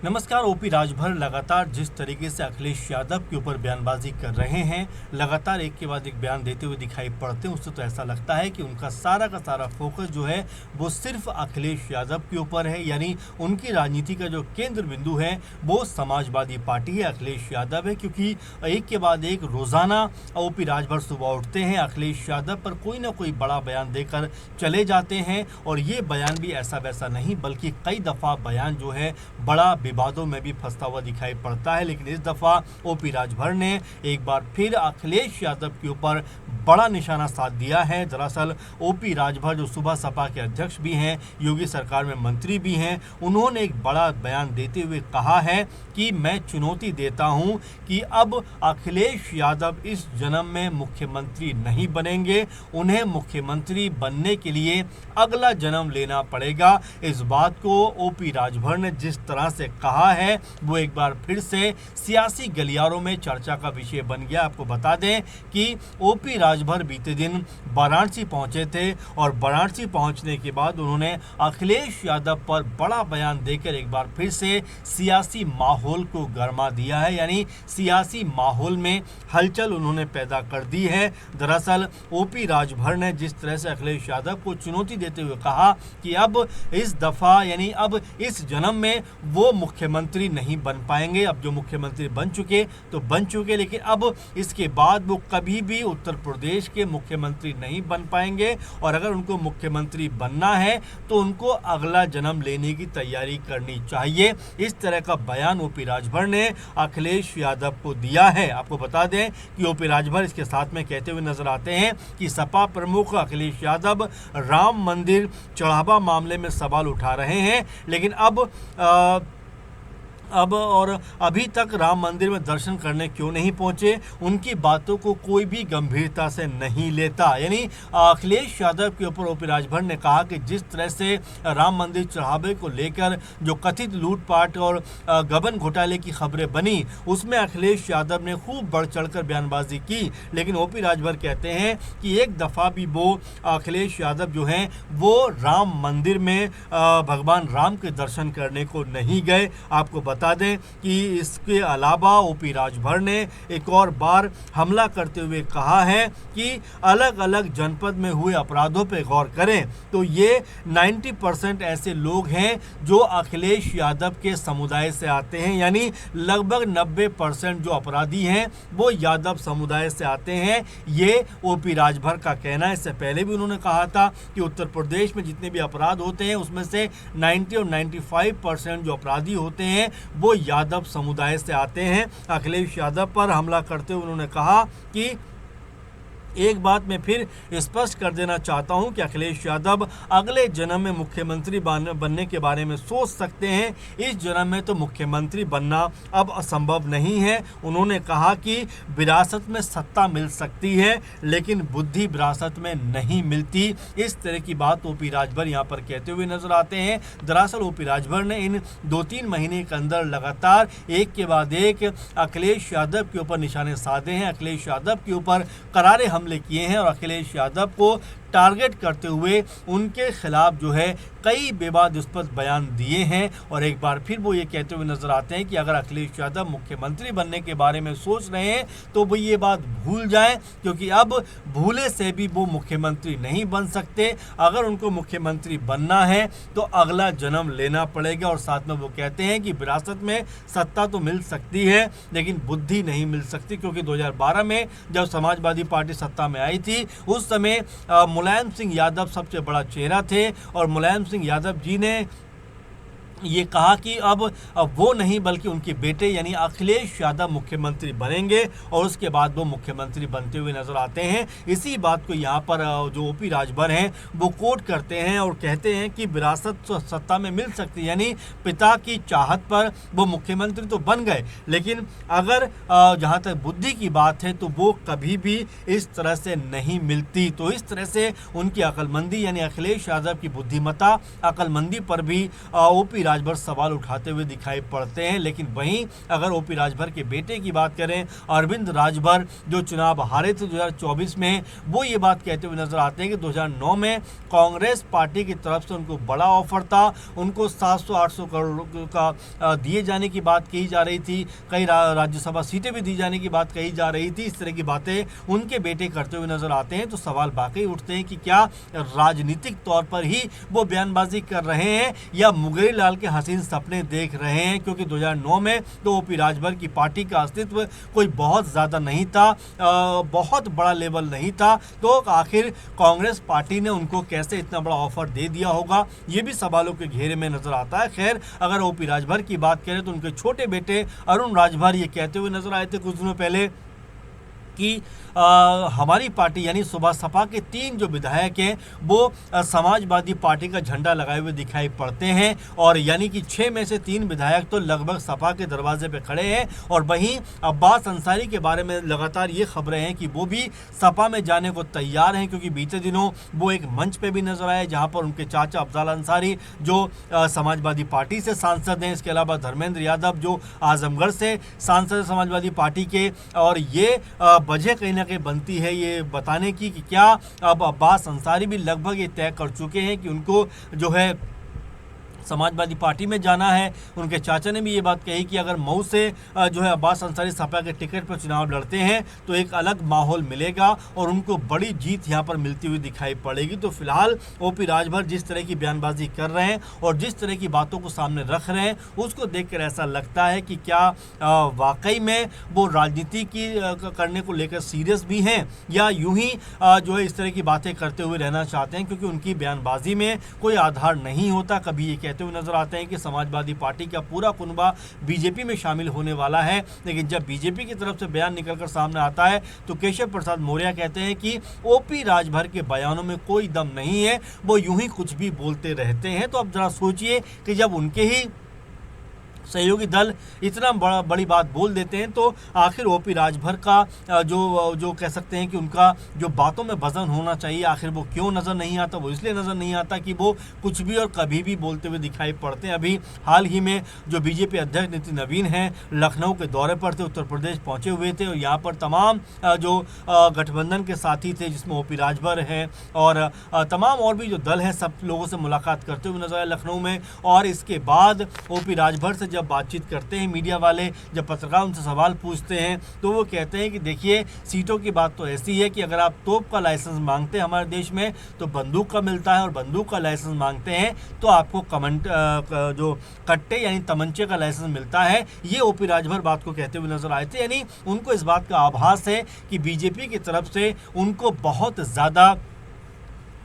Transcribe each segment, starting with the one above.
नमस्कार। ओपी राजभर लगातार जिस तरीके से अखिलेश यादव के ऊपर बयानबाजी कर रहे हैं, लगातार एक के बाद एक बयान देते हुए दिखाई पड़ते हैं, उससे तो ऐसा लगता है कि उनका सारा का सारा फोकस जो है वो सिर्फ अखिलेश यादव के ऊपर है। यानी उनकी राजनीति का जो केंद्र बिंदु है वो समाजवादी पार्टी है, अखिलेश यादव है। क्योंकि एक के बाद एक रोज़ाना ओपी राजभर सुबह उठते हैं, अखिलेश यादव पर कोई ना कोई बड़ा बयान देकर चले जाते हैं। और ये बयान भी ऐसा वैसा नहीं, बल्कि कई दफ़ा बयान जो है बड़ा विवादों में भी फंसता हुआ दिखाई पड़ता है। लेकिन इस दफ़ा ओपी राजभर ने एक बार फिर अखिलेश यादव के ऊपर बड़ा निशाना साध दिया है। दरअसल ओपी राजभर जो सुबह सपा के अध्यक्ष भी हैं, योगी सरकार में मंत्री भी हैं, उन्होंने एक बड़ा बयान देते हुए कहा है कि मैं चुनौती देता हूं कि अब अखिलेश यादव इस जन्म में मुख्यमंत्री नहीं बनेंगे, उन्हें मुख्यमंत्री बनने के लिए अगला जन्म लेना पड़ेगा। इस बात को ओपी राजभर ने जिस तरह से कहा है वो एक बार फिर से सियासी गलियारों में चर्चा का विषय बन गया। आपको बता दें कि ओपी राजभर बीते दिन वाराणसी पहुंचे थे और वाराणसी पहुंचने के बाद उन्होंने अखिलेश यादव पर बड़ा बयान देकर एक बार फिर से सियासी माहौल को गरमा दिया है। यानी सियासी माहौल में हलचल उन्होंने पैदा कर दी है। दरअसल ओपी राजभर ने जिस तरह से अखिलेश यादव को चुनौती देते हुए कहा कि अब इस दफ़ा यानी अब इस जन्म में वो मुख्यमंत्री नहीं बन पाएंगे। अब जो मुख्यमंत्री बन चुके तो बन चुके, लेकिन अब इसके बाद वो कभी भी उत्तर प्रदेश के मुख्यमंत्री नहीं बन पाएंगे। और अगर उनको मुख्यमंत्री बनना है तो उनको अगला जन्म लेने की तैयारी करनी चाहिए। इस तरह का बयान ओपी राजभर ने अखिलेश यादव को दिया है। आपको बता दें कि ओपी राजभर इसके साथ में कहते हुए नजर आते हैं कि सपा प्रमुख अखिलेश यादव राम मंदिर चढ़ावा मामले में सवाल उठा रहे हैं, लेकिन अब और अभी तक राम मंदिर में दर्शन करने क्यों नहीं पहुंचे, उनकी बातों को कोई भी गंभीरता से नहीं लेता। यानी अखिलेश यादव के ऊपर ओपी राजभर ने कहा कि जिस तरह से राम मंदिर चढ़ावे को लेकर जो कथित लूटपाट और गबन घोटाले की खबरें बनी, उसमें अखिलेश यादव ने खूब बढ़ चढ़कर बयानबाजी की। लेकिन ओपी राजभर कहते हैं कि एक दफ़ा भी वो अखिलेश यादव जो हैं वो राम मंदिर में भगवान राम के दर्शन करने को नहीं गए। आपको बता दें कि इसके अलावा ओपी राजभर ने एक और बार हमला करते हुए कहा है कि अलग अलग जनपद में हुए अपराधों पर गौर करें तो ये 90% ऐसे लोग हैं जो अखिलेश यादव के समुदाय से आते हैं। यानी लगभग 90% जो अपराधी हैं वो यादव समुदाय से आते हैं। ये ओपी राजभर का कहना है। इससे पहले भी उन्होंने कहा था कि उत्तर प्रदेश में जितने भी अपराध होते हैं उसमें से 90 और 95% जो अपराधी होते हैं वो यादव समुदाय से आते हैं। अखिलेश यादव पर हमला करते हुए उन्होंने कहा कि एक बात मैं फिर स्पष्ट कर देना चाहता हूं कि अखिलेश यादव अगले जन्म में मुख्यमंत्री बनने के बारे में सोच सकते हैं, इस जन्म में तो मुख्यमंत्री बनना अब असंभव नहीं है। उन्होंने कहा कि विरासत में सत्ता मिल सकती है लेकिन बुद्धि विरासत में नहीं मिलती। इस तरह की बात ओपी राजभर यहां पर कहते हुए नजर आते हैं। दरअसल ओपी राजभर ने इन 2-3 महीने के अंदर लगातार एक के बाद एक अखिलेश यादव के ऊपर निशाने साधे हैं, अखिलेश यादव के ऊपर करारे हमले किए हैं और अखिलेश यादव को टारगेट करते हुए उनके खिलाफ जो है कई विवादास्पद बयान दिए हैं। और एक बार फिर वो ये कहते हुए नजर आते हैं कि अगर अखिलेश यादव मुख्यमंत्री बनने के बारे में सोच रहे हैं तो वो ये बात भूल जाएं, क्योंकि अब भूले से भी वो मुख्यमंत्री नहीं बन सकते। अगर उनको मुख्यमंत्री बनना है तो अगला जन्म लेना पड़ेगा। और साथ में वो कहते हैं कि विरासत में सत्ता तो मिल सकती है लेकिन बुद्धि नहीं मिल सकती, क्योंकि 2012 में जब समाजवादी पार्टी सत्ता में आई थी उस समय मुलायम सिंह यादव सबसे बड़ा चेहरा थे और मुलायम सिंह यादव जी ने ये कहा कि अब वो नहीं बल्कि उनके बेटे यानी अखिलेश यादव मुख्यमंत्री बनेंगे और उसके बाद वो मुख्यमंत्री बनते हुए नजर आते हैं। इसी बात को यहाँ पर जो ओपी राजभर हैं वो कोट करते हैं और कहते हैं कि विरासत सत्ता में मिल सकती है, यानी पिता की चाहत पर वो मुख्यमंत्री तो बन गए, लेकिन अगर जहाँ तक बुद्धि की बात है तो वो कभी भी इस तरह से नहीं मिलती। तो इस तरह से उनकी अक्लमंदी यानी अखिलेश यादव की बुद्धिमत्ता अक्लमंदी पर भी ओपी राजभर सवाल उठाते हुए दिखाई पड़ते हैं। लेकिन वहीं अगर ओपी राजभर के बेटे की बात करें, अरविंद राजभर, जो चुनाव हारे थे 2024 में, वो ये बात कहते हुए नजर आते हैं कि 2009 में कांग्रेस पार्टी की तरफ से उनको बड़ा ऑफर था, उनको 700-800 करोड़ का दिए जाने की बात कही जा रही थी, कई राज्यसभा सीटें भी दी जाने की बात कही जा रही थी। इस तरह की बातें उनके बेटे करते हुए नजर आते हैं। तो सवाल वाकई उठते हैं कि क्या राजनीतिक तौर पर ही वो बयानबाजी कर रहे हैं या मुंगेरी लाल के हसीन सपने देख रहे हैं, क्योंकि 2009 में तो ओपी राजभर की पार्टी का अस्तित्व कोई बहुत ज़्यादा नहीं था, बहुत बड़ा लेवल नहीं था। तो आखिर कांग्रेस पार्टी ने उनको कैसे इतना बड़ा ऑफर दे दिया होगा, ये भी सवालों के घेरे में नजर आता है। खैर, अगर ओपी राजभर की बात करें तो उनके छोटे बेटे अरुण राजभर ये कहते हुए नजर आए थे कुछ दिनों पहले कि हमारी पार्टी यानी सुबह सपा के 3 जो विधायक हैं वो समाजवादी पार्टी का झंडा लगाए हुए दिखाई पड़ते हैं, और यानी कि 6 में से 3 विधायक तो लगभग सपा के दरवाजे पे खड़े हैं। और वहीं अब्बास अंसारी के बारे में लगातार ये खबरें हैं कि वो भी सपा में जाने को तैयार हैं, क्योंकि बीते दिनों वो एक मंच पे भी नजर आए जहां पर उनके चाचा अफजल अंसारी जो समाजवादी पार्टी से सांसद हैं, इसके अलावा धर्मेंद्र यादव जो आजमगढ़ से सांसद है समाजवादी पार्टी के, और ये वजह कहीं ना कहीं बनती है ये बताने की कि क्या अब अब्बास अंसारी भी लगभग ये तय कर चुके हैं कि उनको जो है समाजवादी पार्टी में जाना है। उनके चाचा ने भी ये बात कही कि अगर मऊ से जो है अब्बास अंसारी सपा के टिकट पर चुनाव लड़ते हैं तो एक अलग माहौल मिलेगा और उनको बड़ी जीत यहाँ पर मिलती हुई दिखाई पड़ेगी। तो फिलहाल ओपी राजभर जिस तरह की बयानबाजी कर रहे हैं और जिस तरह की बातों को सामने रख रहे हैं, उसको देखकर ऐसा लगता है कि क्या वाकई में वो राजनीति की करने को लेकर सीरियस भी हैं या यूं ही जो है इस तरह की बातें करते हुए रहना चाहते हैं, क्योंकि उनकी बयानबाजी में कोई आधार नहीं होता। कभी ये कहते हुए नजर आते हैं कि समाजवादी पार्टी का पूरा कुनबा बीजेपी में शामिल होने वाला है, लेकिन जब बीजेपी की तरफ से बयान निकलकर सामने आता है तो केशव प्रसाद मौर्य कहते हैं कि ओपी राजभर के बयानों में कोई दम नहीं है, वो यूं ही कुछ भी बोलते रहते हैं। तो अब जरा सोचिए कि जब उनके ही सहयोगी दल इतना बड़ी बात बोल देते हैं तो आखिर ओपी राजभर का जो कह सकते हैं कि उनका जो बातों में वजन होना चाहिए, आखिर वो क्यों नज़र नहीं आता? वो इसलिए नज़र नहीं आता कि वो कुछ भी और कभी भी बोलते हुए दिखाई पड़ते हैं। अभी हाल ही में जो बीजेपी अध्यक्ष नितिन नवीन हैं लखनऊ के दौरे पर थे, उत्तर प्रदेश पहुंचे हुए थे और यहाँ पर तमाम जो गठबंधन के साथी थे जिसमें ओपी राजभर हैं और तमाम और भी जो दल हैं, सब लोगों से मुलाकात करते हुए नजर आए लखनऊ में। और इसके बाद ओपी राजभर से जब बातचीत करते हैं मीडिया वाले, जब पत्रकार उनसे सवाल पूछते हैं तो वो कहते हैं कि देखिए, सीटों की बात तो ऐसी है कि अगर आप तोप का लाइसेंस मांगते हैं हमारे देश में तो बंदूक का मिलता है, और बंदूक का लाइसेंस मांगते हैं तो आपको जो कट्टे यानी तमंचे का लाइसेंस मिलता है। ये ओपी राजभर बात को कहते हुए नजर आए थे, यानी उनको इस बात का आभास है कि बीजेपी की तरफ से उनको बहुत ज़्यादा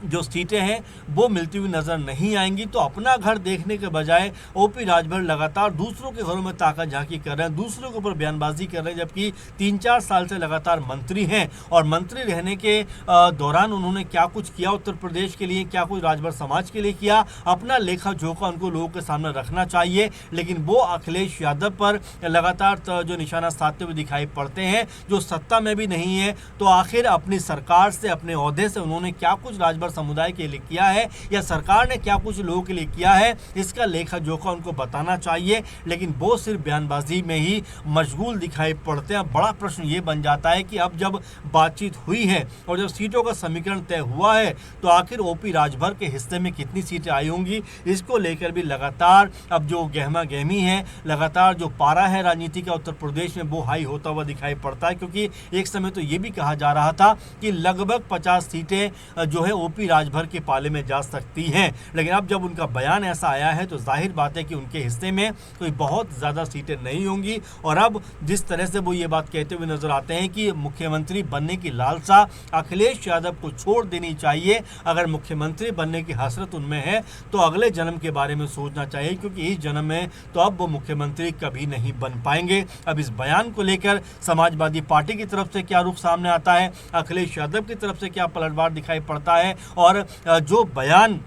जो सीटें हैं वो मिलती हुई नज़र नहीं आएंगी। तो अपना घर देखने के बजाय ओपी राजभर लगातार दूसरों के घरों में ताका झांकी कर रहे हैं, दूसरों के ऊपर बयानबाजी कर रहे हैं, जबकि 3-4 साल से लगातार मंत्री हैं और मंत्री रहने के दौरान उन्होंने क्या कुछ किया उत्तर प्रदेश के लिए, क्या कुछ राजभर समाज के लिए किया, अपना लेखा जोखा उनको लोगों के सामने रखना चाहिए। लेकिन वो अखिलेश यादव पर लगातार जो निशाना साधते हुए दिखाई पड़ते हैं, जो सत्ता में भी नहीं है, तो आखिर अपनी सरकार से, अपने ओहदे से उन्होंने क्या कुछ राजभर समुदाय के लिए किया है या सरकार ने क्या कुछ लोगों के लिए किया है, इसका लेखा जोखा उनको बताना चाहिए। लेकिन वो सिर्फ बयानबाजी में ही मशगूल दिखाई पड़ते हैं। बड़ा प्रश्न ये बन जाता है कि अब जब बातचीत हुई है और जब सीटों का समीकरण तय हुआ है तो आखिर ओपी राजभर के हिस्से में कितनी सीटें आई होंगी, इसको लेकर भी लगातार अब जो गहमा गहमी है, लगातार जो पारा है राजनीति का उत्तर प्रदेश में वो हाई होता हुआ दिखाई पड़ता है। क्योंकि एक समय तो ये भी कहा जा रहा था कि लगभग 50 सीटें जो है ओपी राजभर के पाले में जा सकती हैं, लेकिन अब जब उनका बयान ऐसा आया है तो जाहिर बात है कि उनके हिस्से में कोई बहुत ज़्यादा सीटें नहीं होंगी। और अब जिस तरह से वो ये बात कहते हुए नजर आते हैं कि मुख्यमंत्री बनने की लालसा अखिलेश यादव को छोड़ देनी चाहिए, अगर मुख्यमंत्री बनने की हसरत उनमें है तो अगले जन्म के बारे में सोचना चाहिए, क्योंकि इस जन्म में तो अब वो मुख्यमंत्री कभी नहीं बन पाएंगे। अब इस बयान को लेकर समाजवादी पार्टी की तरफ से क्या रुख सामने आता है, अखिलेश यादव की तरफ से क्या पलटवार दिखाई पड़ता है, और जो बयान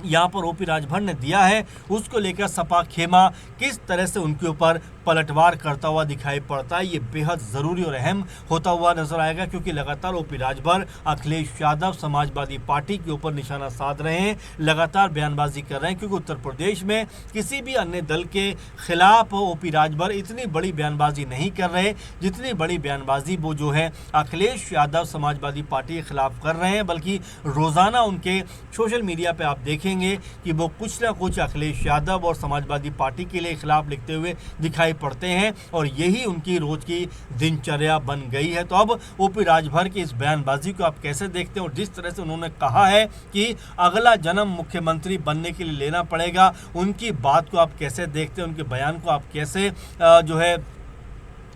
यहाँ पर ओपी राजभर ने दिया है उसको लेकर सपा खेमा किस तरह से उनके ऊपर पलटवार करता हुआ दिखाई पड़ता है। ये बेहद ज़रूरी और अहम होता हुआ नजर आएगा, क्योंकि लगातार ओपी राजभर अखिलेश यादव समाजवादी पार्टी के ऊपर निशाना साध रहे हैं, लगातार बयानबाजी कर रहे हैं, क्योंकि उत्तर प्रदेश में किसी भी अन्य दल के खिलाफ ओपी राजभर इतनी बड़ी बयानबाजी नहीं कर रहे जितनी बड़ी बयानबाजी वो जो है अखिलेश यादव समाजवादी पार्टी के खिलाफ कर रहे हैं। बल्कि रोज़ाना उनके सोशल मीडिया पे आप देखेंगे कि वो कुछ ना कुछ अखिलेश यादव और समाजवादी पार्टी के लिए खिलाफ लिखते हुए दिखाई पड़ते हैं, और यही उनकी रोज़ की दिनचर्या बन गई है। तो अब ओपी राजभर की इस बयानबाजी को आप कैसे देखते हैं, और जिस तरह से उन्होंने कहा है कि अगला जन्म मुख्यमंत्री बनने के लिए लेना पड़ेगा, उनकी बात को आप कैसे देखते हैं, उनके बयान को आप कैसे जो है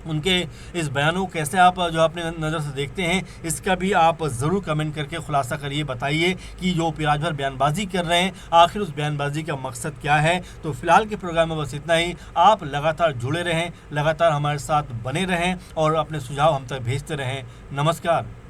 उनके इस बयानों को कैसे आप जो अपने नज़र से देखते हैं, इसका भी आप ज़रूर कमेंट करके खुलासा करिए, बताइए कि जो ओपी राजभर बयानबाजी कर रहे हैं आखिर उस बयानबाजी का मकसद क्या है। तो फिलहाल के प्रोग्राम में बस इतना ही। आप लगातार जुड़े रहें, लगातार हमारे साथ बने रहें और अपने सुझाव हम तक भेजते रहें। नमस्कार।